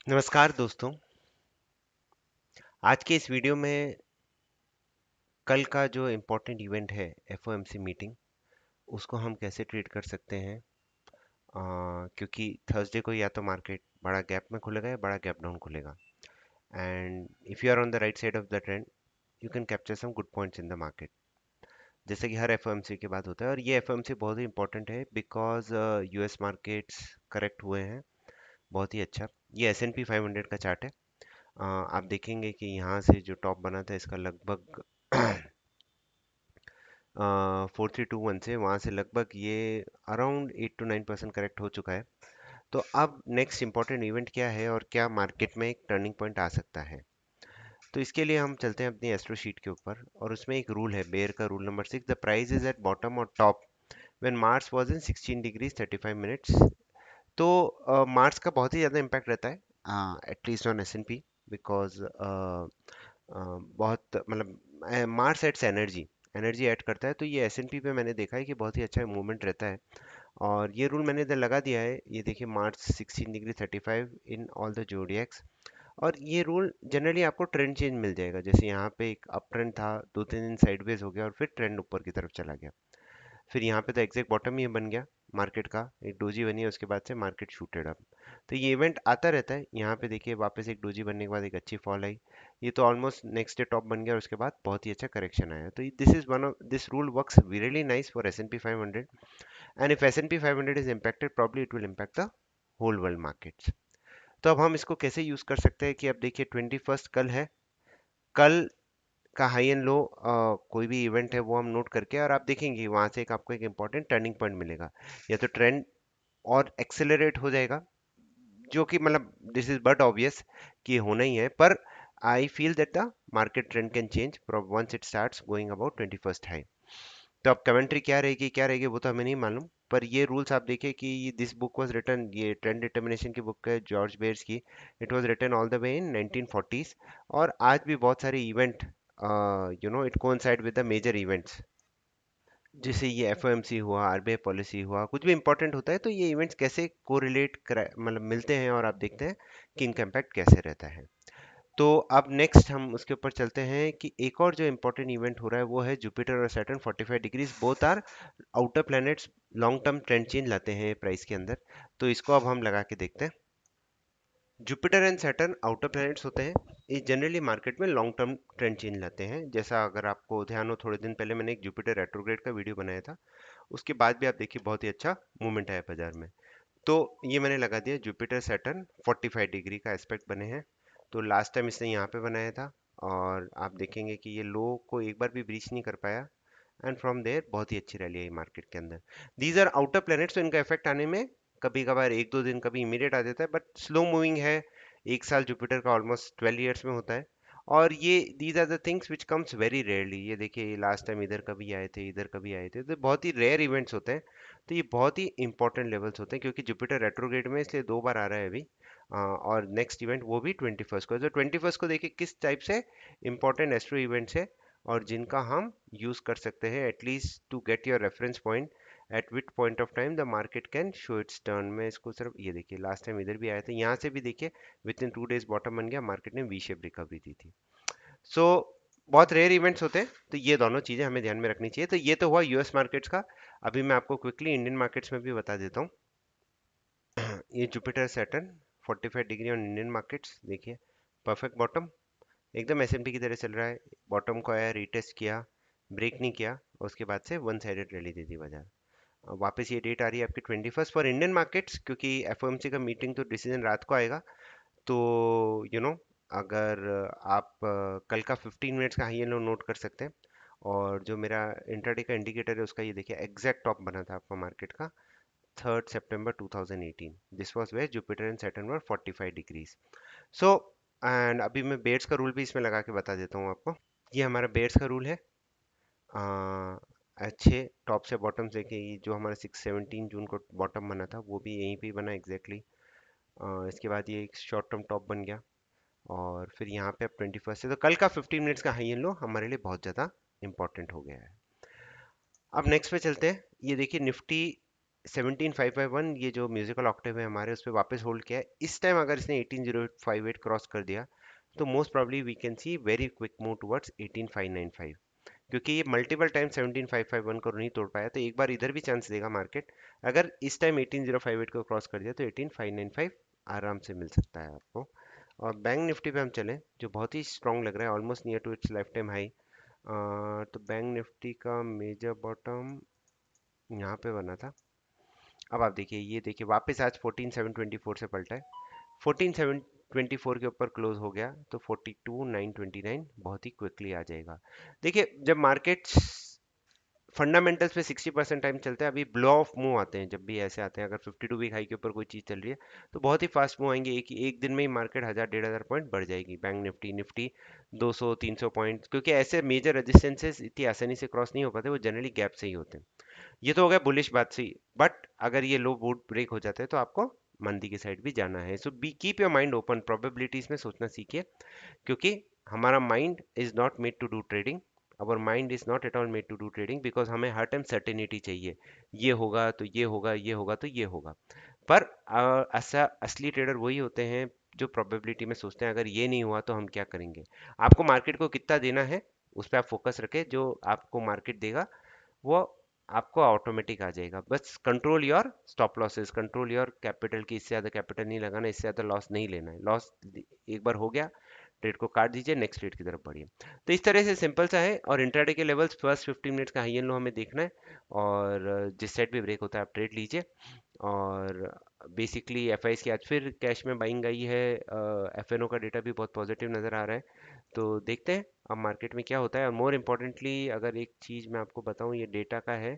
नमस्कार दोस्तों। आज के इस वीडियो में कल का जो इम्पोर्टेंट इवेंट है एफओएमसी मीटिंग, उसको हम कैसे ट्रीट कर सकते हैं। क्योंकि थर्सडे को या तो मार्केट बड़ा गैप में खुलेगा या बड़ा गैप डाउन खुलेगा, and if you are on the right side of the trend you can capture some good points in the market, जैसे कि हर एफओएमसी के बाद होता है। और ये एफओएमसी बहुत ही इंपॉर्टेंट है बिकॉज यूएस मार्केट्स करेक्ट हुए हैं बहुत ही अच्छा। ये S&P 500 का चार्ट है। आप देखेंगे कि यहाँ से जो टॉप बना था इसका लगभग 4321 से वहाँ से लगभग ये अराउंड 8 to 9% करेक्ट हो चुका है। तो अब नेक्स्ट इंपॉर्टेंट इवेंट क्या है और क्या मार्केट में एक टर्निंग पॉइंट आ सकता है। तो इसके लिए हम चलते हैं अपनी एस्ट्रो शीट के ऊपर, और उसमें एक रूल है बेयर का, rule number 6। The price is at bottom और top when Mars was in 16 degrees 35 minutes. तो मार्स का बहुत ही ज़्यादा इम्पैक्ट रहता है एटलीस्ट ऑन S&P, बिकॉज बहुत मतलब मार्स एट्स एनर्जी, एनर्जी ऐड करता है। तो ये S&P पे मैंने देखा है कि बहुत ही अच्छा मूवमेंट रहता है, और ये रूल मैंने इधर लगा दिया है। ये देखिए मार्च 16 डिग्री 35 इन ऑल द जोडियक्स। और ये रूल जनरली आपको ट्रेंड चेंज मिल जाएगा, जैसे यहाँ पे एक अप ट्रेंड था, 2-3 दिन साइडवेज हो गया और फिर ट्रेंड ऊपर की तरफ चला गया। फिर यहाँ पे तो एग्जैक्ट बॉटम ही बन गया मार्केट का, एक डोजी बनी है, उसके बाद से मार्केट शूटेड अप। तो ये इवेंट आता रहता है। यहाँ पे देखिए वापस एक डोजी बनने के बाद एक अच्छी फॉल आई, ये तो ऑलमोस्ट नेक्स्ट डे टॉप बन गया और उसके बाद बहुत ही अच्छा करेक्शन आया। तो this is one of this rule works really nice for S&P 500, and if S&P 500 is impacted probably it will impact the whole world markets। तो अब हम इसको कैसे यूज कर सकते हैं कि अब देखिए 21 कल है, कल का हाई एंड लो कोई भी इवेंट है वो हम नोट करके, और आप देखेंगे वहां से एक आपको एक इंपॉर्टेंट टर्निंग पॉइंट मिलेगा, या तो ट्रेंड और एक्सेलरेट हो जाएगा, जो कि मतलब दिस इज बट ऑब्वियस कि होना ही है, पर I feel that the market trend can change once it starts going about 21st high. तो अब कमेंट्री क्या रहेगी वो तो हमें नहीं मालूम, पर ये रूल्स आप देखिए कि दिस बुक वाज रिटन, ये ट्रेंड डिटर्मिनेशन की बुक है जॉर्ज बेयर्स की। It was written all the way in 1940s, और आज भी बहुत सारे event it coincide with the major events, जैसे ये एफओएमसी हुआ, आरबीआई पॉलिसी हुआ, कुछ भी इंपॉर्टेंट होता है तो ये इवेंट्स कैसे कोरिलेट मतलब मिलते हैं, और आप देखते हैं कि इनका इम्पैक्ट कैसे रहता है। तो अब नेक्स्ट हम उसके ऊपर चलते हैं कि एक और जो इम्पोर्टेंट इवेंट हो रहा है वो है जुपिटर और Saturn 45 degrees both are outer planets, long term trend change लाते हैं प्राइस के अंदर। तो इसको अब हम लगा के देखते हैं। Jupiter and Saturn outer planets होते हैं, ये जनरली मार्केट में लॉन्ग टर्म ट्रेंड चेंज लाते हैं। जैसा अगर आपको ध्यान हो, थोड़े दिन पहले मैंने एक जुपिटर रेट्रोग्रेड का वीडियो बनाया था, उसके बाद भी आप देखिए बहुत ही अच्छा मूवमेंट आया बाजार में। तो ये मैंने लगा दिया जुपिटर सैटर्न 45 डिग्री का एस्पेक्ट बने हैं। तो लास्ट टाइम इसने यहाँ पे बनाया था, और आप देखेंगे कि ये लो को एक बार भी ब्रीच नहीं कर पाया, एंड फ्रॉम देयर बहुत ही अच्छी रैली आई मार्केट के अंदर। दीज आर आउटर प्लैनेट्स, तो इनका इफेक्ट आने में कभी कभार 1-2 दिन कभी इमीडिएट आ जाता है, बट स्लो मूविंग है। एक साल जुपिटर का ऑलमोस्ट 12 ईयर्स में होता है, और ये these are the things which comes very rarely. ये देखिए लास्ट टाइम इधर कभी आए थे, इधर कभी आए थे, तो बहुत ही रेयर इवेंट्स होते हैं। तो ये बहुत ही इंपॉर्टेंट लेवल्स होते हैं, क्योंकि जुपिटर रेट्रोग्रेड में इसलिए 2 बार आ रहा है अभी। और नेक्स्ट इवेंट वो भी 21st को है। तो 21st को देखिए किस टाइप से इंपॉर्टेंट एस्ट्रो इवेंट्स है, और जिनका हम यूज कर सकते हैं at least to get your reference point at which point of time the market can show its turn में। इसको सिर्फ ये देखिए लास्ट टाइम इधर भी आए थे, यहाँ से भी देखिए विद इन 2 डेज बॉटम बन गया, मार्केट ने वी शेप रिकवरी दी थी। सो बहुत रेयर इवेंट्स होते हैं, तो ये दोनों चीजें हमें ध्यान में रखनी चाहिए। तो ये तो हुआ यूएस मार्केट्स का। अभी मैं आपको क्विकली इंडियन मार्केट्स में भी बता देता हूँ। ये Jupiter Saturn 45 degree on Indian markets देखिए, परफेक्ट बॉटम, एकदम S&P की तरह चल रहा है। बॉटम को आया, रीटेस्ट किया, ब्रेक नहीं किया, और उसके बाद से वन साइडेड रैली दे दी बाजार। वापस ये डेट आ रही है आपकी 21st फॉर इंडियन मार्केट्स, क्योंकि एफओएमसी का मीटिंग तो डिसीजन रात को आएगा। तो यू you नो know, अगर आप कल का 15 मिनट्स का हाई एंड लो नोट कर सकते हैं, और जो मेरा इंट्राडे का इंडिकेटर है उसका ये देखिए एग्जैक्ट टॉप बना था आपका मार्केट का 3 सितंबर 2018। This was where Jupiter and Saturn were 45 degrees. So and अभी मैं बेयर्स का रूल भी इसमें लगा के बता देता हूँ आपको। ये हमारा बेयर्स का रूल है। आ, अच्छे टॉप से बॉटम से कि जो हमारा 6-17 जून को बॉटम बना था वो भी यहीं पे ही बना एग्जैक्टली इसके बाद ये एक शॉर्ट टर्म टॉप बन गया, और फिर यहाँ पे अब 21st से, तो कल का 15 मिनट्स का हाई एंड लो हमारे लिए बहुत ज़्यादा इंपॉर्टेंट हो गया है। अब नेक्स्ट पे चलते हैं। ये देखिए निफ्टी 17551 ये जो म्यूजिकल ऑक्टेव है हमारे, उस पर वापस होल्ड किया है। इस टाइम अगर इसने 18058 क्रॉस कर दिया तो most probably we can see very quick move towards 18595, क्योंकि ये मल्टीपल टाइम 17551 को नहीं तोड़ पाया, तो एक बार इधर भी चांस देगा मार्केट। अगर इस टाइम 18058 को क्रॉस कर दिया तो 18595 आराम से मिल सकता है आपको। और बैंक निफ्टी पे हम चलें, जो बहुत ही स्ट्रांग लग रहा है, almost near to its lifetime high. तो बैंक निफ्टी का मेजर बॉटम यहाँ पे बना था। अब आप देखिए, ये देखिए वापस आज 14724 से पलटा है। 14724 के ऊपर क्लोज हो गया तो 42929 बहुत ही क्विकली आ जाएगा। देखिए जब मार्केट्स फंडामेंटल्स पे 60% टाइम चलते हैं, अभी ब्लो ऑफ मूव आते हैं, जब भी ऐसे आते हैं, अगर 52 वीक हाई के ऊपर कोई चीज़ चल रही है तो बहुत ही फास्ट मूव आएंगे। एक दिन में ही मार्केट 1000 1500 पॉइंट बढ़ जाएगी। बैंक निफ्टी निफ्टी 200 300 पॉइंट, क्योंकि ऐसे मेजर रेजिस्टेंसेस इतनी आसानी से क्रॉस नहीं हो पाते, वो जनरली गैप से ही होते हैं। ये तो हो गया बुलिश बात सी। बट अगर ये लो बूट ब्रेक हो जाता है तो आपको मंदी की साइड भी जाना है। So be keep your mind open, probabilities में सोचना सीखिए, क्योंकि हमारा mind is not made to do trading. Our mind is not at all made to do trading, because हमें हर टाइम सर्टेनिटी चाहिए। ये होगा तो ये होगा, ये होगा तो ये होगा। पर ऐसा असली ट्रेडर वही होते हैं जो प्रोबेबिलिटी में सोचते हैं, अगर ये नहीं हुआ तो हम क्या करेंगे। आपको मार्केट को कितना देना है उस पर आप फोकस रखें, जो आपको मार्केट देगा वो आपको ऑटोमेटिक आ जाएगा। बस control your stop losses, control your capital, की इससे ज़्यादा कैपिटल नहीं लगाना, इससे ज़्यादा लॉस नहीं लेना है। लॉस एक बार हो गया, ट्रेड को काट दीजिए, नेक्स्ट ट्रेड की तरफ बढ़िए। तो इस तरह से सिंपल सा है। और इंट्राडे के लेवल्स फर्स्ट 15 मिनट्स का हाई एंड लो हमें देखना है, और जिस साइड भी ब्रेक होता है आप ट्रेड लीजिए। और बेसिकली एफ आई की आज फिर कैश में बाइंग आई है। एफ एन ओ का डेटा भी बहुत पॉजिटिव नज़र आ रहा है। तो देखते हैं अब मार्केट में क्या होता है। और मोर इम्पोर्टेंटली अगर एक चीज़ मैं आपको बताऊं, ये डेटा का है।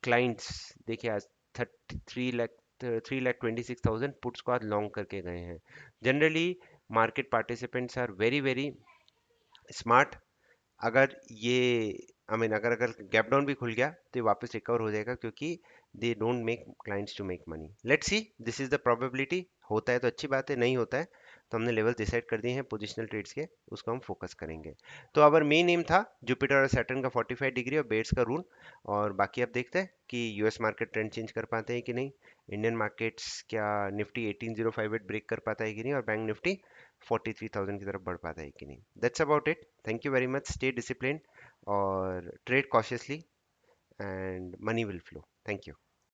क्लाइंट्स देखिए आज 33 लाख 3,26,000 पुट्स को आज लॉन्ग करके गए हैं। Generally market participants are very very smart. अगर ये अगर अगर गैप डाउन भी खुल गया तो ये वापस रिकवर हो जाएगा, क्योंकि they don't make clients to make money. Let's see, this is the probability. होता है तो अच्छी बात है, नहीं होता है तो हमने लेवल डिसाइड कर दिए हैं पोजिशनल ट्रेड्स के, उसको हम फोकस करेंगे। तो अवर मेन एम था जुपिटर और सैटर्न का 45 डिग्री और बेट्स का रूल। और बाकी अब देखते हैं कि यूएस मार्केट ट्रेंड चेंज कर पाते हैं कि नहीं। इंडियन मार्केट्स क्या निफ्टी 18058 ब्रेक कर पाता है कि नहीं, और बैंक निफ्टी 43,000 की तरफ बढ़ पाता है कि नहीं। That's about it. Thank you very much. Stay discipline और trade cautiously, and money will flow. Thank you.